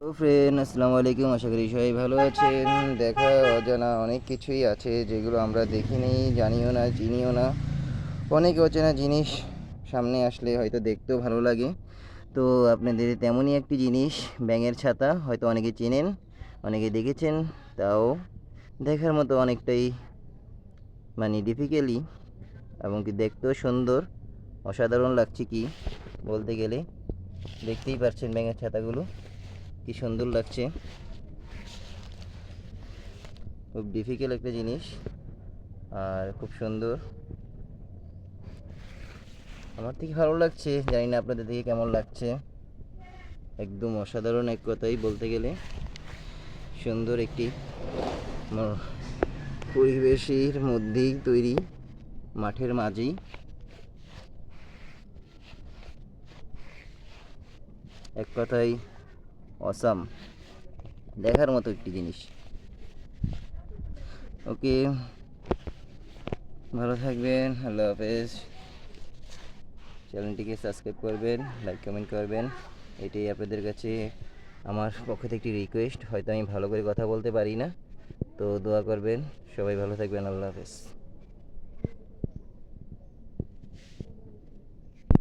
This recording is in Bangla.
তো ফ্রেন্ড, আসসালামু আলাইকুম। আশা করি সবাই ভালো আছেন। দেখা অজানা অনেক কিছুই আছে যেগুলো আমরা দেখিনি, জানিও না, চিনিও না। অনেক অচেনা জিনিস সামনে আসলে হয়তো দেখতেও ভালো লাগে। তো আপনাদের তেমনই একটি জিনিস, ব্যাঙের ছাতা। হয়তো অনেকে চেনেন, অনেকে দেখেছেন। তাও দেখার মতো অনেকটাই ডিফিকাল্টলি, এবং কি দেখতেও সুন্দর, অসাধারণ লাগছে কি বলতে গেলে। দেখতেই পাচ্ছেন ব্যাঙের ছাতাগুলো কি সুন্দর লাগছে। খুব ডিফিকাল্ট একটা জিনিস আর খুব সুন্দর। আমার থেকে ভালো লাগছে, জানি না আপনাদের থেকে কেমন লাগছে। একদম অসাধারণ, এক কথাই বলতে গেলে। সুন্দর একটি পরিবেশের মধ্যেই তৈরি, মাঠের মাঝেই। এক কথাই অসাম, দেখার মতো একটি জিনিস। ওকে, ভালো থাকবেন, আল্লাহ হাফেজ। চ্যানেলটিকে সাবস্ক্রাইব করবেন, লাইক কমেন্ট করবেন, এটাই আপনাদের কাছে আমার পক্ষ থেকে একটি রিকোয়েস্ট। হয়তো আমি ভালো করে কথা বলতে পারি না, তো দোয়া করবেন। সবাই ভালো থাকবেন, আল্লাহ হাফেজ।